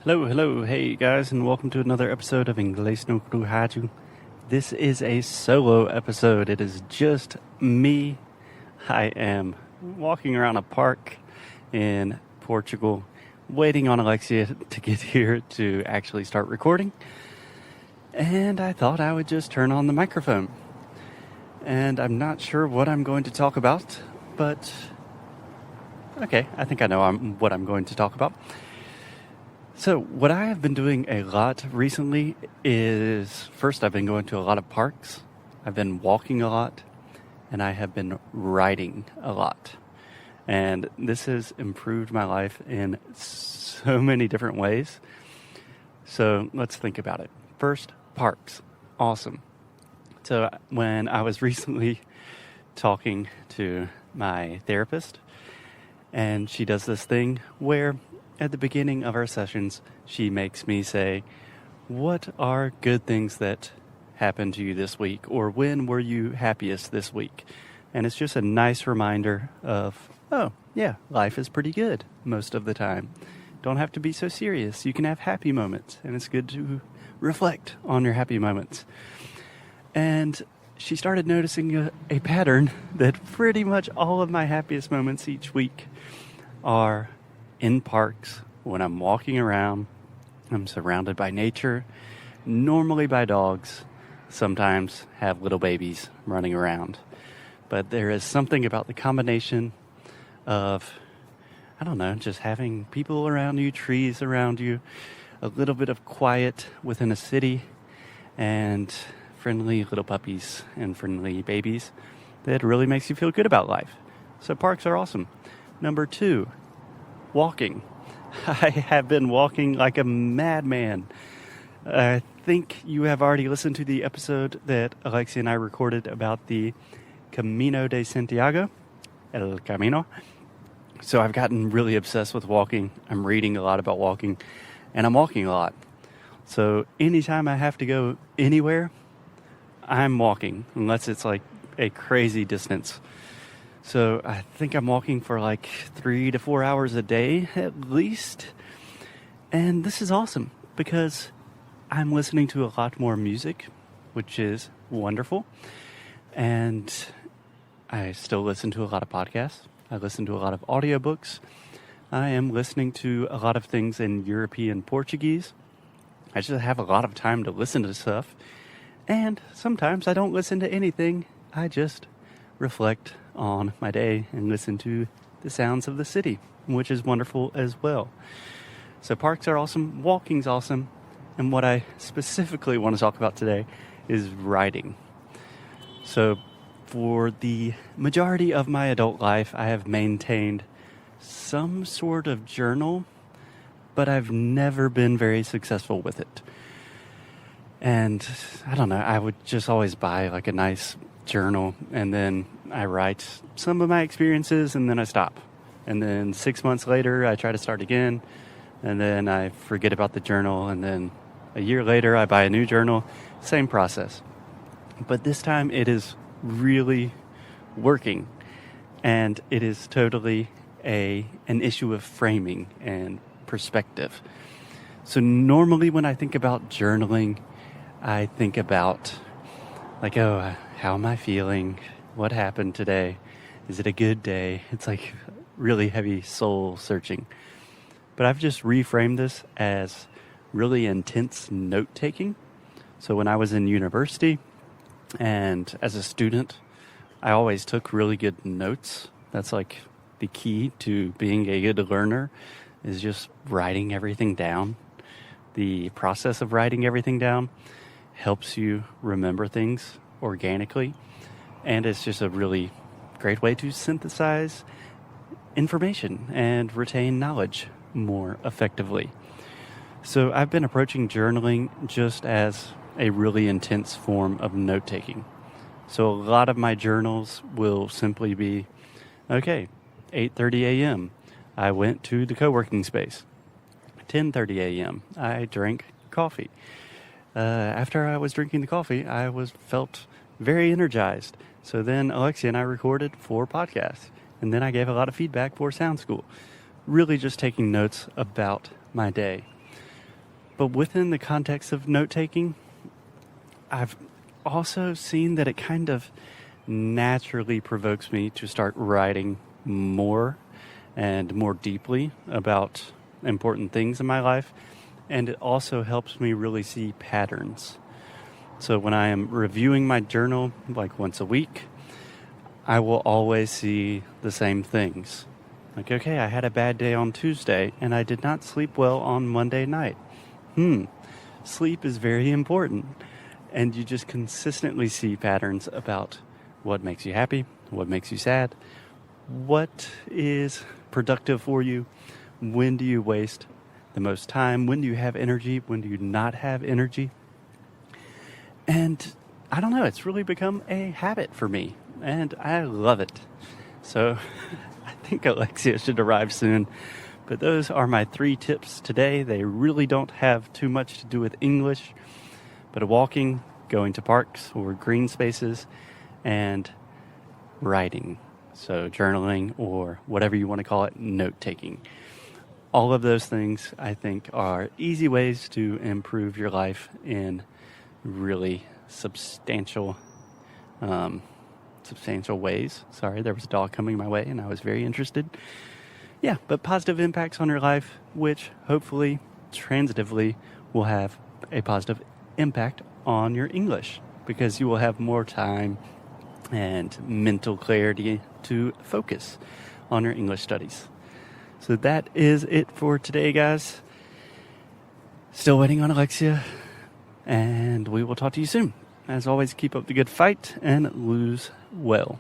Hello, hey guys, and welcome to another episode of Inglês no Rádio. This is a solo episode. It is just me. I am walking around a park in Portugal, waiting on Alexia to get here to actually start recording. And I thought I would just turn on the microphone. And I'm not sure what I'm going to talk about, but okay, I think I know what I'm going to talk about. So what I have been doing a lot recently is, first I've been going to a lot of parks, I've been walking a lot, and I have been writing a lot. And this has improved my life in so many different ways. So let's think about it. First, parks. Awesome. So when I was recently talking to my therapist, and she does this thing where at the beginning of our sessions, she makes me say, what are good things that happened to you this week? Or when were you happiest this week? And it's just a nice reminder of, oh, yeah, life is pretty good most of the time. Don't have to be so serious. You can have happy moments, and it's good to reflect on your happy moments. And she started noticing a pattern that pretty much all of my happiest moments each week are in parks, when I'm walking around. I'm surrounded by nature, normally by dogs, sometimes have little babies running around. But there is something about the combination of, I don't know, just having people around you, trees around you, a little bit of quiet within a city, and friendly little puppies and friendly babies that really makes you feel good about life. So parks are awesome. Number 2, walking. I have been walking like a madman. I think you have already listened to the episode that Alexia and I recorded about the Camino de Santiago, El Camino. So I've gotten really obsessed with walking. I'm reading a lot about walking, and I'm walking a lot. So anytime I have to go anywhere, I'm walking, unless it's like a crazy distance. So I think I'm walking for like 3 to 4 hours a day at least. And this is awesome because I'm listening to a lot more music, which is wonderful. And I still listen to a lot of podcasts. I listen to a lot of audiobooks. I am listening to a lot of things in European Portuguese. I just have a lot of time to listen to stuff. And sometimes I don't listen to anything. I just reflect on my day and listen to the sounds of the city, which is wonderful as well. So parks are awesome, walking's awesome, and what I specifically want to talk about today is writing. So for the majority of my adult life, I have maintained some sort of journal, but I've never been very successful with it. And I don't know, I would just always buy like a nice journal, and then I write some of my experiences, and then I stop. And then 6 months later, I try to start again, and then I forget about the journal, and then a year later, I buy a new journal. Same process. But this time, it is really working, and it is totally an issue of framing and perspective. So normally when I think about journaling, I think about like, oh, how am I feeling? What happened today? Is it a good day? It's like really heavy soul searching. But I've just reframed this as really intense note taking. So when I was in university and as a student, I always took really good notes. That's like the key to being a good learner, is just writing everything down. The process of writing everything down helps you remember things organically, and it's just a really great way to synthesize information and retain knowledge more effectively. So I've been approaching journaling just as a really intense form of note-taking. So a lot of my journals will simply be, okay, 8:30 a.m. I went to the co-working space. 10:30 a.m. I drank coffee. After I was drinking the coffee, I felt very energized. So then Alexia and I recorded 4 podcasts. And then I gave a lot of feedback for Sound School. Really just taking notes about my day. But within the context of note-taking, I've also seen that it kind of naturally provokes me to start writing more and more deeply about important things in my life. And it also helps me really see patterns. So when I am reviewing my journal, like once a week, I will always see the same things. Like, okay, I had a bad day on Tuesday and I did not sleep well on Monday night. Sleep is very important. And you just consistently see patterns about what makes you happy, what makes you sad, what is productive for you, when do you waste the most time, when do you have energy, when do you not have energy. And I don't know, it's really become a habit for me, and I love it. So I think Alexia should arrive soon. But those are my 3 tips today. They really don't have too much to do with English, but walking, going to parks or green spaces, and writing. So journaling, or whatever you want to call it, note-taking. All of those things, I think, are easy ways to improve your life in really substantial ways. Sorry, there was a dog coming my way and I was very interested. Yeah, but positive impacts on your life, which hopefully, transitively, will have a positive impact on your English, because you will have more time and mental clarity to focus on your English studies. So that is it for today, guys. Still waiting on Alexia, and we will talk to you soon. As always, keep up the good fight and lose well.